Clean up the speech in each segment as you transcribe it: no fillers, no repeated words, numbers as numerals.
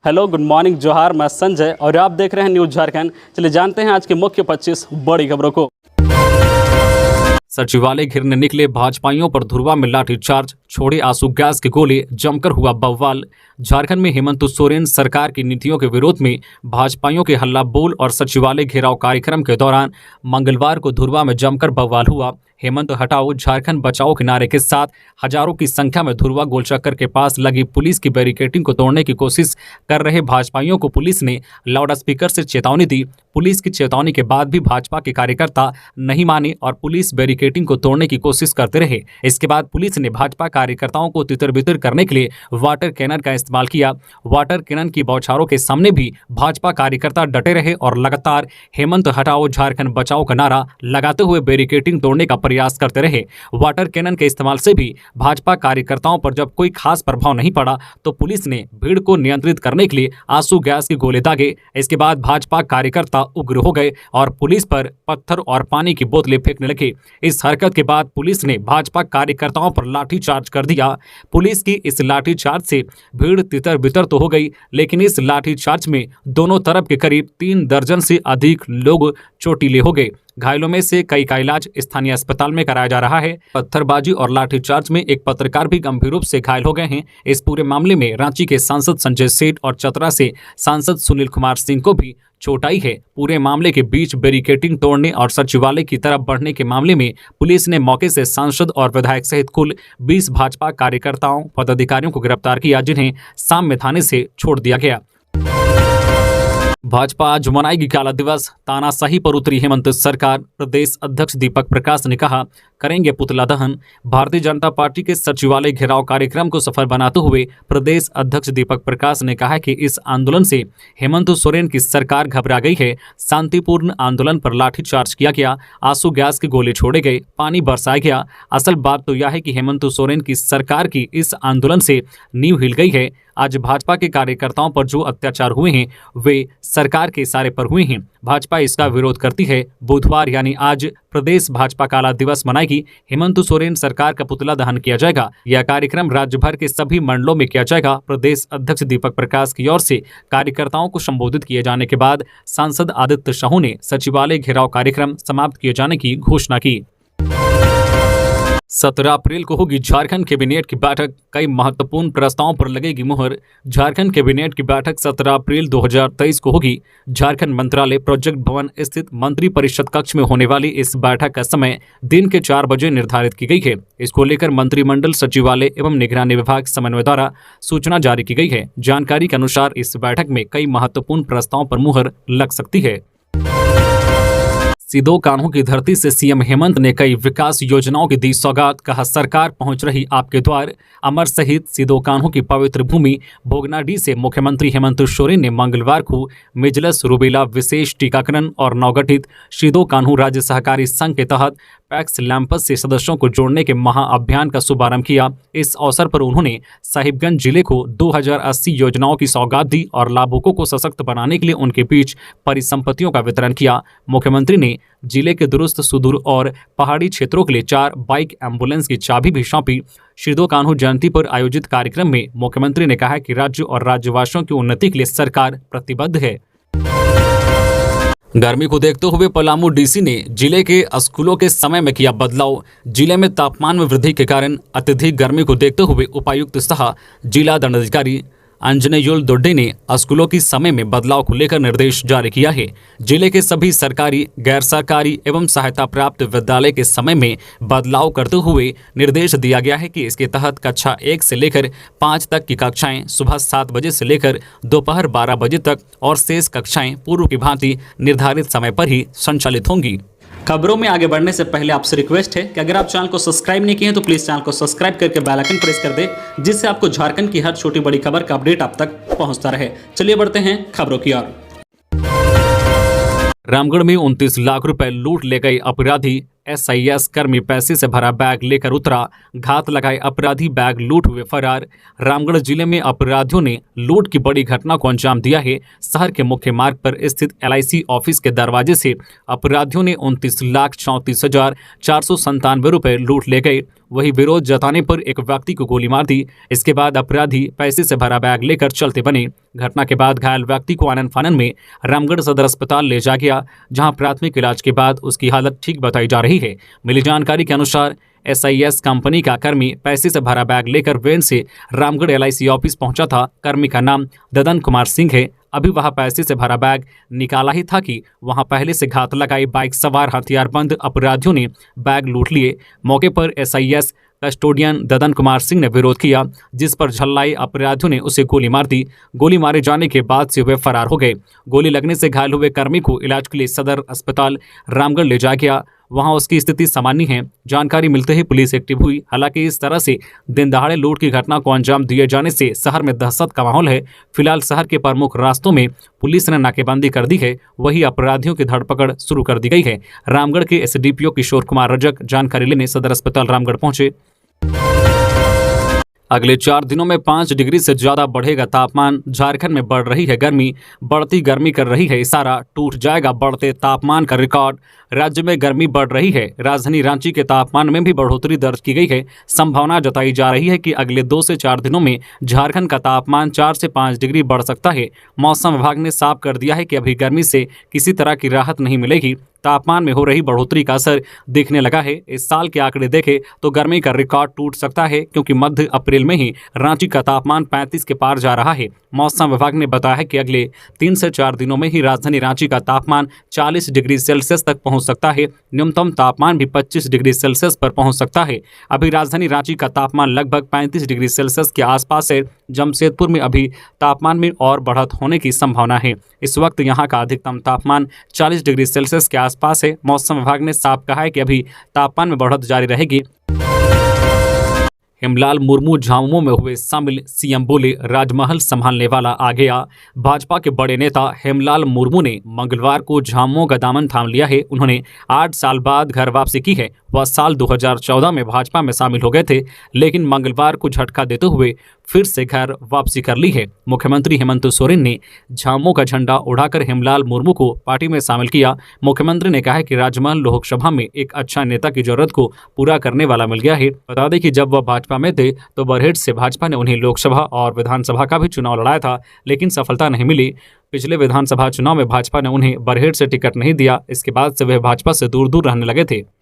Hello, good morning, जोहार। मैं संजय और आप देख रहे हैं न्यूज़ झारखंड। चलिए जानते हैं आज के मुख्य 25 बड़ी खबरों को। सचिवालय घेरने निकले भाजपाइयों पर धुरवा में लाठीचार्ज, छोड़े आंसू गैस के गोले, जमकर हुआ बवाल। झारखंड में हेमंत सोरेन सरकार की नीतियों के विरोध में भाजपाइयों के हल्ला बोल और सचिवालय घेराव कार्यक्रम के दौरान मंगलवार को धुरवा में जमकर बवाल हुआ। हेमंत हटाओ, झारखंड बचाओ के नारे के साथ हजारों की संख्या में धुरवा गोलचक्कर के पास लगी पुलिस की बैरिकेडिंग को तोड़ने की कोशिश कर रहे भाजपाइयों को पुलिस ने लाउड स्पीकर से चेतावनी दी। पुलिस की चेतावनी के बाद भी भाजपा के कार्यकर्ता नहीं माने और पुलिस बैरिकेडिंग को तोड़ने की कोशिश करते रहे। इसके बाद पुलिस ने भाजपा कार्यकर्ताओं को तितर बितर करने के लिए वाटर कैनन का इस्तेमाल किया। वाटर कैनन की बौछारों के सामने भी भाजपा कार्यकर्ता डटे रहे और लगातार हेमंत हटाओ, झारखंड बचाओ का नारा लगाते हुए बैरिकेडिंग तोड़ने का प्रयास करते रहे। वाटर कैनन के इस्तेमाल से भी भाजपा कार्यकर्ताओं पर जब कोई खास प्रभाव नहीं पड़ा तो पुलिस ने भीड़ को नियंत्रित करने के लिए आंसू गैस के गोले दागे। इसके बाद भाजपा कार्यकर्ता उग्र हो गए और पुलिस पर पत्थर और पानी की बोतलें फेंकने लगे। इस हरकत के बाद पुलिस ने भाजपा कार्यकर्ताओं पर लाठीचार्ज कर दिया। पुलिस की इस लाठीचार्ज से भीड़ तितर बितर तो हो गई, लेकिन इस लाठीचार्ज में दोनों तरफ के करीब 3 दर्जन से अधिक लोग चोटिले हो गए। घायलों में से कई का इलाज स्थानीय अस्पताल में कराया जा रहा है। पत्थरबाजी और लाठीचार्ज में एक पत्रकार भी गंभीर रूप से घायल हो गए हैं। इस पूरे मामले में रांची के सांसद संजय सेठ और चतरा से सांसद सुनील कुमार सिंह को भी चोट आई है। पूरे मामले के बीच बैरिकेडिंग तोड़ने और सचिवालय की तरफ बढ़ने के मामले में पुलिस ने मौके से सांसद और विधायक सहित कुल 20 भाजपा कार्यकर्ताओं पदाधिकारियों को गिरफ्तार किया, जिन्हें साम्य थाने से छोड़ दिया गया। भाजपा आज मनाएगी काला दिवस, तानाशाही पर उतरी हेमंत सरकार। प्रदेश अध्यक्ष दीपक प्रकाश ने कहा, करेंगे पुतला दहन। भारतीय जनता पार्टी के सचिवालय घेराव कार्यक्रम को सफल बनाते हुए प्रदेश अध्यक्ष दीपक प्रकाश ने कहा कि इस आंदोलन से हेमंत सोरेन की सरकार घबरा गई है। शांतिपूर्ण आंदोलन पर लाठीचार्ज किया गया, आंसू गैस के गोले छोड़े गए, पानी बरसाया गया। असल बात तो यह है कि हेमंत सोरेन की सरकार की इस आंदोलन से नींव हिल गई है। आज भाजपा के कार्यकर्ताओं पर जो अत्याचार हुए हैं वे सरकार के इशारे पर हुए हैं। भाजपा इसका विरोध करती है। बुधवार यानी आज प्रदेश भाजपा काला दिवस मनाएगी। हेमंत सोरेन सरकार का पुतला दहन किया जाएगा। यह कार्यक्रम राज्य भर के सभी मंडलों में किया जाएगा। प्रदेश अध्यक्ष दीपक प्रकाश की ओर से कार्यकर्ताओं को संबोधित किए जाने के बाद सांसद आदित्य साहू ने सचिवालय घेराव कार्यक्रम समाप्त किए जाने की घोषणा की। 17 अप्रैल को होगी झारखंड कैबिनेट की बैठक, कई महत्वपूर्ण प्रस्तावों पर लगेगी मुहर। झारखंड कैबिनेट की बैठक 17 अप्रैल 2023 को होगी। झारखंड मंत्रालय प्रोजेक्ट भवन स्थित मंत्री परिषद कक्ष में होने वाली इस बैठक का समय दिन के 4 बजे निर्धारित की गई है। इसको लेकर मंत्रिमंडल सचिवालय एवं निगरानी विभाग समन्वय द्वारा सूचना जारी की गई है। जानकारी के अनुसार इस बैठक में कई महत्वपूर्ण प्रस्तावों पर मुहर लग सकती है। सिदो कान्हू की धरती से सीएम हेमंत ने कई विकास योजनाओं की दी सौगात, कहा सरकार पहुंच रही आपके द्वार। अमर शहीद सिदो कान्हू की पवित्र भूमि भोगनाडीह से मुख्यमंत्री हेमंत सोरेन ने मंगलवार को मिजलस रूबेला विशेष टीकाकरण और नवगठित सिदो कान्हू राज्य सहकारी संघ के तहत पैक्स लैंपस से सदस्यों को जोड़ने के महाअभियान का शुभारंभ किया। इस अवसर पर उन्होंने साहिबगंज जिले को 2080 योजनाओं की सौगात दी और लाभुकों को सशक्त बनाने के लिए उनके बीच परिसंपत्तियों का वितरण किया। मुख्यमंत्री ने जिले के दुरुस्त, सुदूर और पहाड़ी क्षेत्रों के लिए 4 बाइक एम्बुलेंस की चाबी भी सौंपी। सिदो कान्हू जयंती पर आयोजित कार्यक्रम में मुख्यमंत्री ने कहा कि राज्य और राज्यवासियों की उन्नति के लिए सरकार प्रतिबद्ध है। गर्मी को देखते हुए पलामू डीसी ने जिले के स्कूलों के समय में किया बदलाव। जिले में तापमान में वृद्धि के कारण अत्यधिक गर्मी को देखते हुए उपायुक्त सह जिला दंडाधिकारी अंजनेयुल दोड्डे ने स्कूलों की समय में बदलाव को लेकर निर्देश जारी किया है। जिले के सभी सरकारी, गैर सरकारी एवं सहायता प्राप्त विद्यालय के समय में बदलाव करते हुए निर्देश दिया गया है कि इसके तहत कक्षा 1 से लेकर 5 तक की कक्षाएं सुबह 7 बजे से लेकर दोपहर 12 बजे तक और शेष कक्षाएं पूर्व की भांति निर्धारित समय पर ही संचालित होंगी। खबरों में आगे बढ़ने से पहले आपसे रिक्वेस्ट है कि अगर आप चैनल को सब्सक्राइब नहीं किए हैं तो प्लीज चैनल को सब्सक्राइब करके बेल आइकन प्रेस कर दे, जिससे आपको झारखंड की हर छोटी बड़ी खबर का अपडेट आप तक पहुंचता रहे। चलिए बढ़ते हैं खबरों की ओर। रामगढ़ में 29 लाख रुपए लूट ले गए अपराधी, SIS कर्मी पैसे से भरा बैग लेकर उतरा, घात लगाए अपराधी बैग लूट हुए फरार। रामगढ़ जिले में अपराधियों ने लूट की बड़ी घटना को अंजाम दिया है। शहर के मुख्य मार्ग पर स्थित LIC ऑफिस के दरवाजे से अपराधियों ने 29,34,497 रुपए लूट ले गए। वही विरोध जताने पर एक व्यक्ति को गोली मार दी। इसके बाद अपराधी पैसे से भरा बैग लेकर चलते बने। घटना के बाद घायल व्यक्ति को आनन फानन में रामगढ़ सदर अस्पताल ले जाया गया, जहां प्राथमिक इलाज के बाद उसकी हालत ठीक बताई जा रही है। मिली जानकारी के अनुसार SIS कंपनी का कर्मी पैसे से भरा बैग लेकर वैन से रामगढ़ LIC ऑफिस पहुंचा था। कर्मी का नाम ददन कुमार सिंह है। अभी वह पैसे से भरा बैग निकाला ही था कि वहां पहले से घात लगाई बाइक सवार हथियारबंद अपराधियों ने बैग लूट लिए। मौके पर SIS कस्टोडियन ददन कुमार सिंह ने विरोध किया, जिस पर झल्लाए अपराधियों ने उसे गोली मार दी। गोली मारे जाने के बाद से वे फरार हो गए। गोली लगने से घायल हुए कर्मी को इलाज के लिए सदर अस्पताल रामगढ़ ले जाया गया। वहां उसकी स्थिति सामान्य है। जानकारी मिलते ही पुलिस एक्टिव हुई। हालांकि इस तरह से दिन दहाड़े लूट की घटना को अंजाम दिए जाने से शहर में दहशत का माहौल है। फिलहाल शहर के प्रमुख रास्तों में पुलिस ने नाकेबंदी कर दी है। वही अपराधियों की धरपकड़ शुरू कर दी गई है। रामगढ़ के SDPO किशोर कुमार रजक जानकारी लेने सदर अस्पताल रामगढ़ पहुंचे। अगले 4 दिनों में 5 डिग्री से ज्यादा बढ़ेगा तापमान। झारखंड में बढ़ रही है गर्मी। बढ़ती गर्मी कर रही है इशारा, टूट जाएगा बढ़ते तापमान का रिकॉर्ड। राज्य में गर्मी बढ़ रही है। राजधानी रांची के तापमान में भी बढ़ोतरी दर्ज की गई है। संभावना जताई जा रही है कि अगले 2 से 4 दिनों में झारखंड का तापमान 4 से 5 डिग्री बढ़ सकता है। मौसम विभाग ने साफ कर दिया है कि अभी गर्मी से किसी तरह की राहत नहीं मिलेगी। तापमान में हो रही बढ़ोतरी का असर दिखने लगा है। इस साल के आंकड़े देखें तो गर्मी का रिकॉर्ड टूट सकता है, क्योंकि मध्य अप्रैल में ही रांची का तापमान 35 के पार जा रहा है। मौसम विभाग ने बताया है कि अगले 3 से 4 दिनों में ही राजधानी रांची का तापमान 40 डिग्री सेल्सियस तक पहुंच सकता है। न्यूनतम तापमान भी 25 डिग्री सेल्सियस पर पहुंच सकता है। अभी राजधानी रांची का तापमान लगभग 35 डिग्री सेल्सियस के आसपास है। जमशेदपुर में अभी तापमान में और बढ़त होने की संभावना है। इस वक्त यहां का अधिकतम तापमान 40 डिग्री सेल्सियस के आसपास है। मौसम विभाग ने साफ कहा है कि अभी तापमान में बढ़त जारी रहेगी। हेमलाल मुर्मू झामुमो में हुए शामिल, CM बोले राजमहल संभालने वाला आ गया। भाजपा के बड़े नेता हेमलाल मुर्मू ने मंगलवार को झामुमो का दामन थाम लिया है। उन्होंने 8 साल बाद घर वापसी की है। वह साल 2014 में भाजपा में शामिल हो गए थे, लेकिन मंगलवार को झटका देते हुए फिर से घर वापसी कर ली है। मुख्यमंत्री हेमंत सोरेन ने झामुमो का झंडा उड़ाकर हेमलाल मुर्मू को पार्टी में शामिल किया। मुख्यमंत्री ने कहा कि राजमहल लोकसभा में एक अच्छा नेता की जरूरत को पूरा करने वाला मिल गया है। बता दें कि जब वह भाजपा में थे तो बरहेट से भाजपा ने उन्हें लोकसभा और विधानसभा का भी चुनाव लड़ाया था, लेकिन सफलता नहीं मिली। पिछले विधानसभा चुनाव में भाजपा ने उन्हें बरहेट से टिकट नहीं दिया। इसके बाद से वे भाजपा से दूर दूर रहने लगे थे।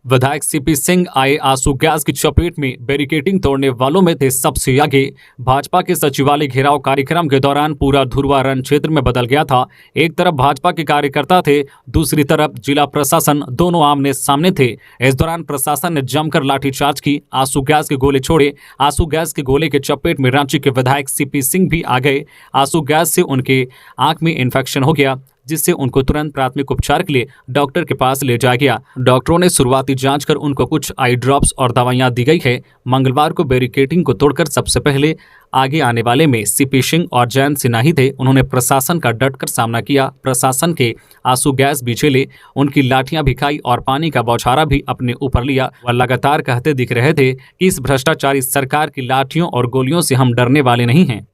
विधायक CP सिंह आए आंसू गैस की चपेट में। बैरिकेडिंग तोड़ने वालों में थे सबसे आगे। भाजपा के सचिवालय घेराव कार्यक्रम के दौरान पूरा धुरवा रन क्षेत्र में बदल गया था। एक तरफ भाजपा के कार्यकर्ता थे, दूसरी तरफ जिला प्रशासन, दोनों आमने सामने थे। इस दौरान प्रशासन ने जमकर लाठीचार्ज की, आंसू गैस के गोले छोड़े। आंसू गैस के गोले के चपेट में रांची के विधायक CP सिंह भी आ गए। आंसू गैस से उनके आंख में इन्फेक्शन हो गया, जिससे उनको तुरंत प्राथमिक उपचार के लिए डॉक्टर के पास ले जाया गया। डॉक्टरों ने शुरुआती जांच कर उनको कुछ आई ड्रॉप्स और दवाइयां दी गई है। मंगलवार को बैरिकेडिंग को तोड़कर सबसे पहले आगे आने वाले में CP सिंह और जयंत सिन्हा ही थे। उन्होंने प्रशासन का डटकर सामना किया। प्रशासन के आंसू गैस भी झेले, उनकी लाठियां भी खाई और पानी का बौछारा भी अपने ऊपर लिया। वह लगातार कहते दिख रहे थे कि इस भ्रष्टाचारी सरकार की लाठियों और गोलियों से हम डरने वाले नहीं हैं।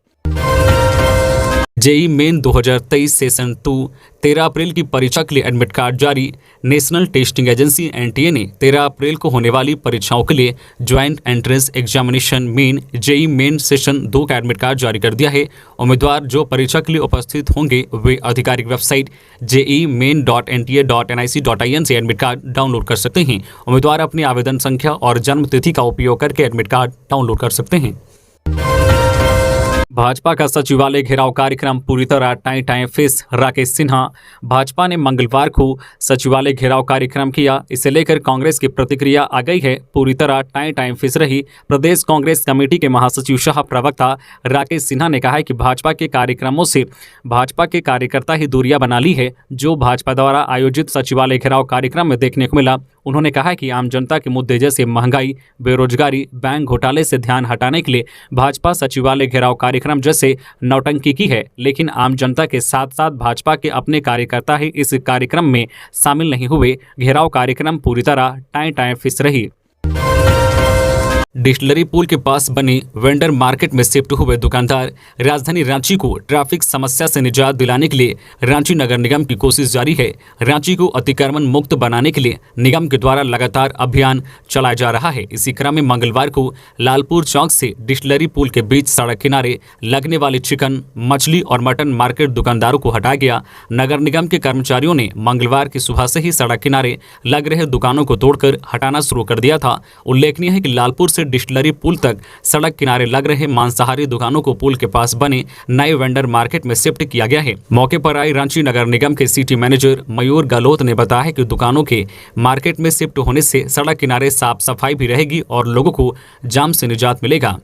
JEE मेन 2023 सेशन 2 13 अप्रैल की परीक्षा के लिए एडमिट कार्ड जारी। नेशनल टेस्टिंग एजेंसी NTA ने 13 अप्रैल को होने वाली परीक्षाओं के लिए joint entrance examination main JEE main session 2 का एडमिट कार्ड जारी कर दिया है। उम्मीदवार जो परीक्षा के लिए उपस्थित होंगे वे आधिकारिक वेबसाइट jeemain.nta.nic.in से एडमिट कार्ड डाउनलोड कर सकते हैं। उम्मीदवार अपनी आवेदन संख्या और जन्म तिथि का उपयोग करके एडमिट कार्ड डाउनलोड कर सकते हैं। भाजपा का सचिवालय घेराव कार्यक्रम पूरी तरह tie tie face. Rakesh Sinha. Bhajpa ने मंगलवार को सचिवालय घेराव कार्यक्रम किया। इसे लेकर कांग्रेस की प्रतिक्रिया आ गई है। पूरी तरह टाई टाई फेस रही। प्रदेश कांग्रेस कमेटी के महासचिव सह प्रवक्ता राकेश सिन्हा ने कहा है कि भाजपा के कार्यक्रमों से भाजपा के कार्यकर्ता ही दूरियां बना ली है। जो भाजपा द्वारा आयोजित सचिवालय घेराव कार्यक्रम में देखने को मिला उन्होंने कहा कि आम जनता के मुद्दे जैसे महंगाई, बेरोजगारी, बैंक घोटाले से ध्यान हटाने के लिए भाजपा सचिवालय घेराव कार्यक्रम जैसे नौटंकी की है, लेकिन आम जनता के साथ साथ भाजपा के अपने कार्यकर्ता ही इस कार्यक्रम में शामिल नहीं हुए। घेराव कार्यक्रम पूरी तरह टाएं टाएं फिस रही। डिस्टिलरी पुल के पास बनी वेंडर मार्केट में शिफ्ट हुए दुकानदार। राजधानी रांची को ट्रैफिक समस्या से निजात दिलाने के लिए रांची नगर निगम की कोशिश जारी है। रांची को अतिक्रमण मुक्त बनाने के लिए निगम के द्वारा लगातार अभियान चलाया जा रहा है। इसी क्रम में मंगलवार को लालपुर चौक से डिस्टिलरी पुल के बीच सड़क किनारे लगने वाले चिकन, मछली और मटन मार्केट दुकानदारों को हटाया गया। नगर निगम के कर्मचारियों ने मंगलवार की सुबह से ही सड़क किनारे लग रहे दुकानों को तोड़कर हटाना शुरू कर दिया था। उल्लेखनीय है कि लालपुर से डिस्टिलरी पुल तक सड़क किनारे लग रहे मांसाहारी दुकानों को पुल के पास बने नए वेंडर मार्केट में शिफ्ट किया गया है। मौके पर आई रांची नगर निगम के सिटी मैनेजर मयूर गहलोत ने बताया है कि दुकानों के मार्केट में शिफ्ट होने से सड़क किनारे साफ सफाई भी रहेगी और लोगों को जाम से निजात मिलेगा।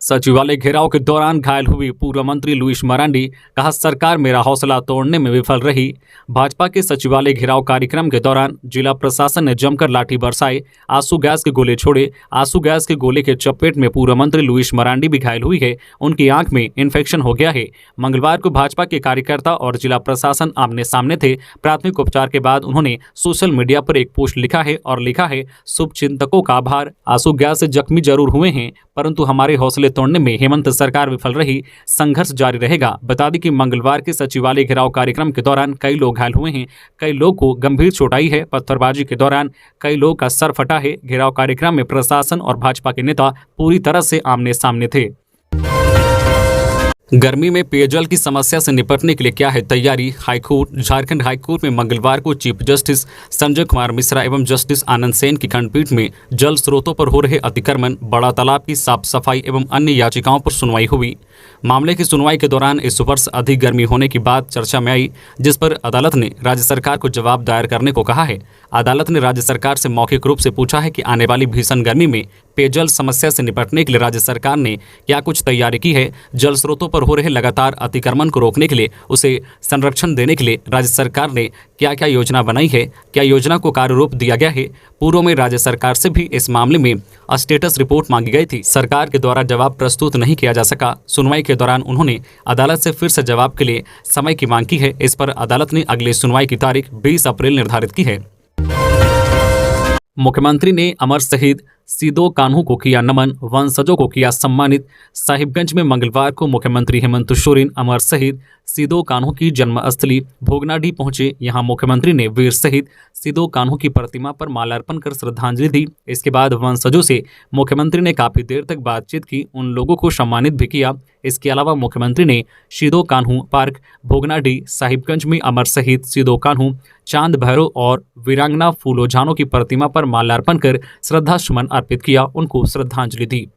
सचिवालय घेराव के दौरान घायल हुई पूर्व मंत्री लुईस मरांडी, कहा सरकार मेरा हौसला तोड़ने में विफल रही। भाजपा के सचिवालय घेराव कार्यक्रम के दौरान जिला प्रशासन ने जमकर लाठी बरसाए, आंसू गैस के गोले छोड़े। आंसू गैस के गोले के चपेट में पूर्व मंत्री लुईस मरांडी भी घायल हुई है। उनकी आंख में इन्फेक्शन हो गया है। मंगलवार को भाजपा के कार्यकर्ता और जिला प्रशासन आमने सामने थे। प्राथमिक उपचार के बाद उन्होंने सोशल मीडिया पर एक पोस्ट लिखा है और लिखा है, शुभचिंतकों का आभार। आंसू गैस से जख्मी जरूर हुए हैं, परंतु हमारे हौसले तोड़ने में हेमंत सरकार विफल रही। संघर्ष जारी रहेगा। बता दें कि मंगलवार के सचिवालय घेराव कार्यक्रम के दौरान कई लोग घायल हुए हैं। कई लोग को गंभीर चोट आई है। पत्थरबाजी के दौरान कई लोगों का सर फटा है। घेराव कार्यक्रम में प्रशासन और भाजपा के नेता पूरी तरह से आमने सामने थे। गर्मी में पेयजल की समस्या से निपटने के लिए क्या है तैयारी? हाईकोर्ट। झारखंड हाईकोर्ट में मंगलवार को चीफ जस्टिस संजय कुमार मिश्रा एवं जस्टिस आनंद सेन की खंडपीठ में जल स्रोतों पर हो रहे अतिक्रमण, बड़ा तालाब की साफ सफाई एवं अन्य याचिकाओं पर सुनवाई हुई। मामले की सुनवाई के दौरान इस वर्ष अधिक गर्मी होने की बात चर्चा में आई, जिस पर अदालत ने राज्य सरकार को जवाब दायर करने को कहा है। अदालत ने राज्य सरकार से मौखिक रूप से पूछा है कि आने वाली भीषण गर्मी में पेयजल समस्या से निपटने के लिए राज्य सरकार ने क्या कुछ तैयारी की है। जल स्रोतों पर हो रहे लगातार अतिक्रमण को रोकने के लिए, उसे संरक्षण देने के लिए राज्य सरकार ने क्या क्या योजना बनाई है, क्या योजना को कार्य रूप दिया गया है। पूर्व में राज्य सरकार से भी इस मामले में स्टेटस रिपोर्ट मांगी गई थी। सरकार के द्वारा जवाब प्रस्तुत नहीं किया जा सका। सुनवाई के दौरान उन्होंने अदालत से फिर से जवाब के लिए समय की मांग की है। इस पर अदालत ने अगली सुनवाई की तारीख 20 अप्रैल निर्धारित की है। मुख्यमंत्री ने अमर शहीद सिदो कान्हू को किया नमन, वंशजों को किया सम्मानित। साहिबगंज में मंगलवार को मुख्यमंत्री हेमंत सोरेन अमर शहीद सिदो कान्हू की जन्मस्थली भोगनाडीह पहुंचे। यहां मुख्यमंत्री ने वीर शहीद सिदो कान्हू की प्रतिमा पर माल्यार्पण कर श्रद्धांजलि दी। इसके बाद वंशजों से मुख्यमंत्री ने काफी देर तक बातचीत की, उन लोगों को सम्मानित भी किया। इसके अलावा मुख्यमंत्री ने सिदो कान्हू पार्क, भोगनाडीह, साहिबगंज में अमर शहीद सिदो कान्हू, चांद भैरव और वीरांगना फूलो झानो की प्रतिमा पर माल्यार्पण कर श्रद्धासुमन अर्पित किया, उनको श्रद्धांजलि दी।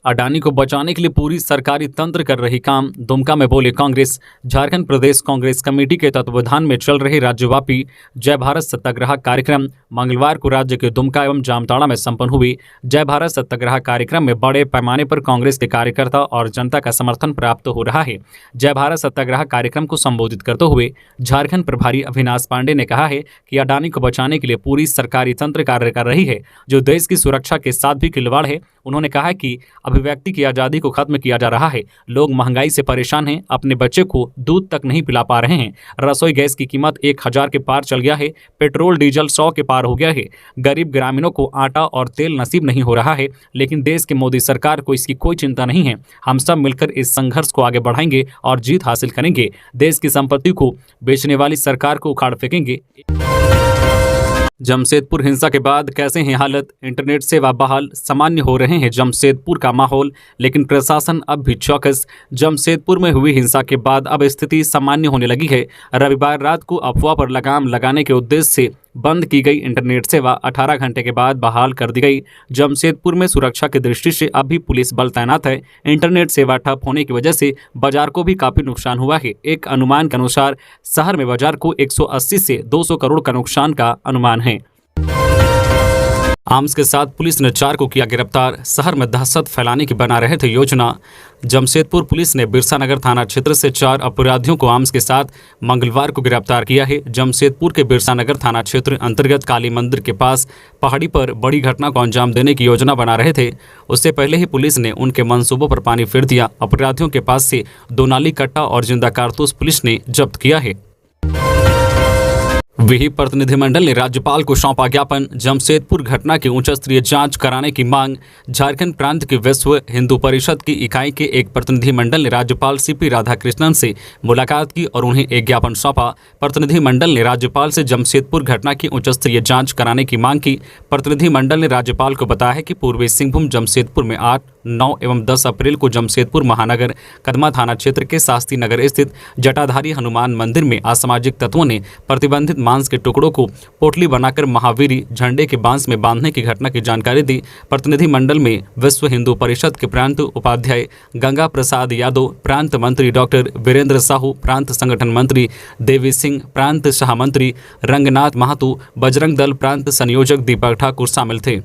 अडानी को बचाने के लिए पूरी सरकारी तंत्र कर रही काम, दुमका में बोले कांग्रेस। झारखंड प्रदेश कांग्रेस कमेटी के तत्वावधान में चल रहे राज्यव्यापी जय भारत सत्याग्रह कार्यक्रम मंगलवार को राज्य के दुमका एवं जामताड़ा में संपन्न हुई। जय भारत सत्याग्रह कार्यक्रम में बड़े पैमाने पर कांग्रेस के कार्यकर्ता और जनता का समर्थन प्राप्त हो रहा है। जय भारत सत्याग्रह कार्यक्रम को संबोधित करते हुए झारखंड प्रभारी अविनाश पांडे ने कहा है कि अडानी को बचाने के लिए पूरी सरकारी तंत्र कार्य कर रही है, जो देश की सुरक्षा के साथ भी खिलवाड़ है। उन्होंने कहा कि अभिव्यक्ति की आज़ादी को खत्म किया जा रहा है। लोग महंगाई से परेशान हैं, अपने बच्चे को दूध तक नहीं पिला पा रहे हैं। रसोई गैस की कीमत 1000 के पार चल गया है। पेट्रोल डीजल 100 के पार हो गया है। गरीब ग्रामीणों को आटा और तेल नसीब नहीं हो रहा है, लेकिन देश के मोदी सरकार को इसकी कोई चिंता नहीं है। हम सब मिलकर इस संघर्ष को आगे बढ़ाएंगे और जीत हासिल करेंगे। देश की संपत्ति को बेचने वाली सरकार को उखाड़ फेंकेंगे। जमशेदपुर हिंसा के बाद कैसे हैं हालत? इंटरनेट सेवा बहाल, सामान्य हो रहे हैं जमशेदपुर का माहौल, लेकिन प्रशासन अब भी चौकस। जमशेदपुर में हुई हिंसा के बाद अब स्थिति सामान्य होने लगी है। रविवार रात को अफवाह पर लगाम लगाने के उद्देश्य से बंद की गई इंटरनेट सेवा 18 घंटे के बाद बहाल कर दी गई। जमशेदपुर में सुरक्षा की दृष्टि से अब भी पुलिस बल तैनात है। इंटरनेट सेवा ठप होने की वजह से बाजार को भी काफी नुकसान हुआ है। एक अनुमान के अनुसार शहर में बाजार को 180 से 200 करोड़ का नुकसान का अनुमान है। आर्म्स के साथ पुलिस ने 4 को किया गिरफ्तार। शहर में दहशत फैलाने की बना रहे थे योजना। जमशेदपुर पुलिस ने बिरसा नगर थाना क्षेत्र से 4 अपराधियों को आर्म्स के साथ मंगलवार को गिरफ्तार किया है। जमशेदपुर के बिरसा नगर थाना क्षेत्र अंतर्गत काली मंदिर के पास पहाड़ी पर बड़ी घटना को अंजाम देने की योजना बना रहे थे। उससे पहले ही पुलिस ने उनके मंसूबों पर पानी फेर दिया। अपराधियों के पास से 2 नाली कट्टा और जिंदा कारतूस पुलिस ने जब्त किया है। विहिप प्रतिनिधिमंडल ने राज्यपाल को सौंपा ज्ञापन। जमशेदपुर घटना की उच्च स्तरीय जांच कराने की मांग। झारखंड प्रांत की विश्व हिंदू परिषद की इकाई के एक प्रतिनिधिमंडल ने राज्यपाल सीपी राधाकृष्णन से मुलाकात की और उन्हें एक ज्ञापन सौंपा। प्रतिनिधिमंडल ने राज्यपाल से जमशेदपुर घटना की उच्च स्तरीय जांच कराने की मांग की। प्रतिनिधिमंडल ने राज्यपाल को बताया कि पूर्वी सिंहभूम जमशेदपुर में 8, 9 एवं 10 अप्रैल को जमशेदपुर महानगर कदमा थाना क्षेत्र के शास्त्री नगर स्थित जटाधारी हनुमान मंदिर में असामाजिक तत्वों ने प्रतिबंधित मांस के टुकड़ों को पोटली बनाकर महावीरी झंडे के बांस में बांधने की घटना की जानकारी दी। प्रतिनिधिमंडल में विश्व हिंदू परिषद के प्रांत उपाध्याय गंगा प्रसाद यादव, प्रांत मंत्री डॉक्टर वीरेंद्र साहू, प्रांत संगठन मंत्री देवी सिंह, प्रांत सह मंत्री रंगनाथ महतो, बजरंग दल प्रांत संयोजक दीपक ठाकुर शामिल थे।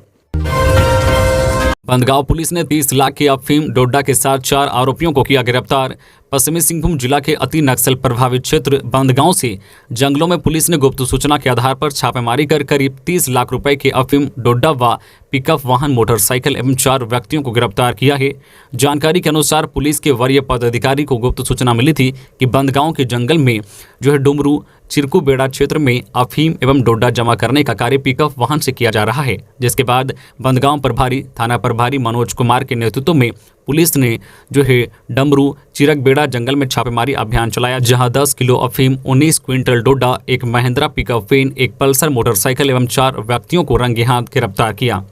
बंदगांव पुलिस ने 30 लाख की अफीम डोडा के साथ 4 आरोपियों को किया गिरफ्तार। पश्चिमी सिंहभूम जिला के अति नक्सल प्रभावित क्षेत्र बंदगांव से जंगलों में पुलिस ने गुप्त सूचना के आधार पर छापेमारी कर करीब 30 लाख रुपए के अफीम डोडा व पिकअप वाहन, मोटरसाइकिल एवं 4 व्यक्तियों को गिरफ्तार किया है। जानकारी के अनुसार पुलिस के वरीय पदाधिकारी को गुप्त सूचना मिली थी कि बंदगांव के जंगल में डुमरू चिरकू बेड़ा क्षेत्र में अफीम एवं डोडा जमा करने का कार्य पिकअप वाहन से किया जा रहा है। जिसके बाद बंदगांव प्रभारी थाना प्रभारी मनोज कुमार के नेतृत्व में पुलिस ने डमरू चिरक बेड़ा जंगल में छापेमारी अभियान चलाया, जहां 10 किलो अफीम, 19 क्विंटल डोडा, एक महिंद्रा पिकअप वैन, एक पल्सर मोटरसाइकिल एवं 4 व्यक्तियों को रंगे हाथ गिरफ्तार किया।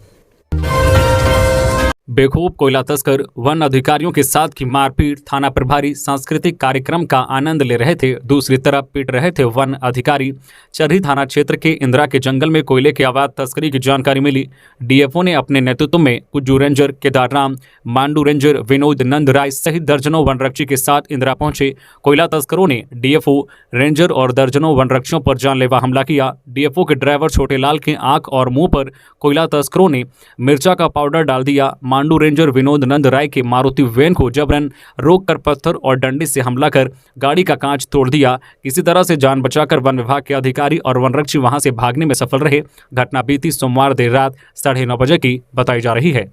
बेखूब कोयला तस्कर वन अधिकारियों के साथ की मारपीट। थाना प्रभारी सांस्कृतिक कार्यक्रम का आनंद ले रहे थे, दूसरी तरफ पीट रहे थे वन अधिकारी। चरही थाना क्षेत्र के इंदिरा के जंगल में कोयले की अवैध तस्करी की जानकारी मिली। डीएफओ ने अपने नेतृत्व में कुज्जू रेंजर केदार राम, मांडू रेंजर विनोद नंद राय सहित दर्जनों वनरक्षी के साथ इंदिरा पहुंचे। कोयला तस्करों ने डीएफओ, रेंजर और दर्जनों वनरक्षियों पर जानलेवा हमला किया। डीएफओ के ड्राइवर छोटे लाल के आंख और मुंह पर कोयला तस्करों ने मिर्चा का पाउडर डाल दिया। मांडू रेंजर विनोद नंद राय के मारुति वैन को जबरन रोककर पत्थर और डंडे से हमला कर गाड़ी का कांच तोड़ दिया। किसी तरह से जान बचाकर वन विभाग के अधिकारी और वनरक्षी वहां से भागने में सफल रहे। घटना बीती सोमवार देर रात 9:30 बजे की बताई जा रही है।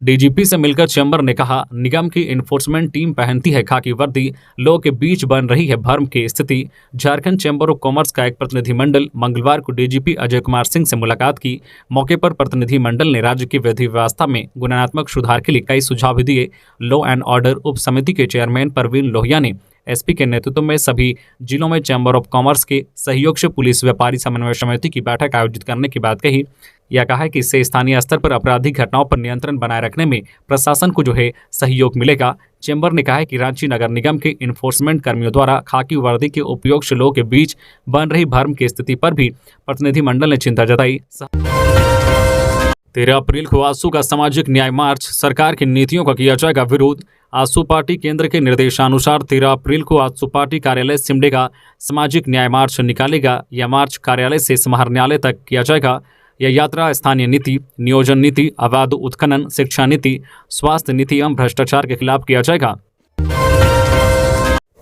डीजीपी से मिलकर चैम्बर ने कहा, निगम की इन्फोर्समेंट टीम पहनती है खाकी वर्दी, लोगों के बीच बन रही है भ्रम की स्थिति। झारखंड चैम्बर ऑफ कॉमर्स का एक प्रतिनिधिमंडल मंगलवार को डीजीपी अजय कुमार सिंह से मुलाकात की। मौके पर प्रतिनिधिमंडल ने राज्य की विधि व्यवस्था में गुणात्मक सुधार के लिए कई सुझाव भी दिए। लॉ एंड ऑर्डर उप समिति के चेयरमैन परवीन लोहिया ने एसपी के नेतृत्व में सभी जिलों में चैम्बर ऑफ कॉमर्स के सहयोग से पुलिस व्यापारी समन्वय समिति की बैठक आयोजित करने की बात कही। यह कहा है कि इससे स्थानीय स्तर पर आपराधिक घटनाओं पर नियंत्रण बनाए रखने में प्रशासन को सहयोग मिलेगा। चैम्बर ने कहा है कि रांची नगर निगम के इन्फोर्समेंट कर्मियों द्वारा खाकी वर्दी के उपयोग से लोगों के बीच बन रही भ्रम की स्थिति पर भी प्रतिनिधिमंडल ने चिंता जताई। 13 अप्रैल को आसू का सामाजिक न्याय मार्च, सरकार की नीतियों का किया जाएगा विरोध। आसू पार्टी केंद्र के निर्देशानुसार 13 अप्रैल को आसू पार्टी कार्यालय सिमडे का सामाजिक न्याय मार्च निकालेगा। यह मार्च कार्यालय से समाहरणालय तक किया जाएगा। यह यात्रा स्थानीय नीति, नियोजन नीति, अवैध उत्खनन, शिक्षा नीति, स्वास्थ्य नीति एवं भ्रष्टाचार के खिलाफ किया जाएगा।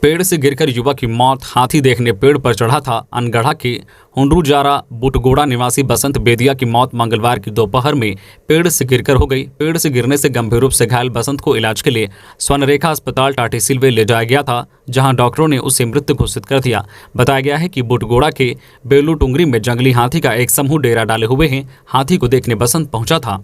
पेड़ से गिरकर युवक की मौत। हाथी देखने पेड़ पर चढ़ा था। अनगढ़ा के हुंडरूजारा बुटगोड़ा निवासी बसंत बेदिया की मौत मंगलवार की दोपहर में पेड़ से गिरकर हो गई। पेड़ से गिरने से गंभीर रूप से घायल बसंत को इलाज के लिए स्वर्णरेखा अस्पताल टाटीसिलवे ले जाया गया था, जहां डॉक्टरों ने उसे मृत घोषित कर दिया। बताया गया है कि बुटगोड़ा के बेलू टुंगरी में जंगली हाथी का एक समूह डेरा डाले हुए हैं। हाथी को देखने बसंत पहुंचा था।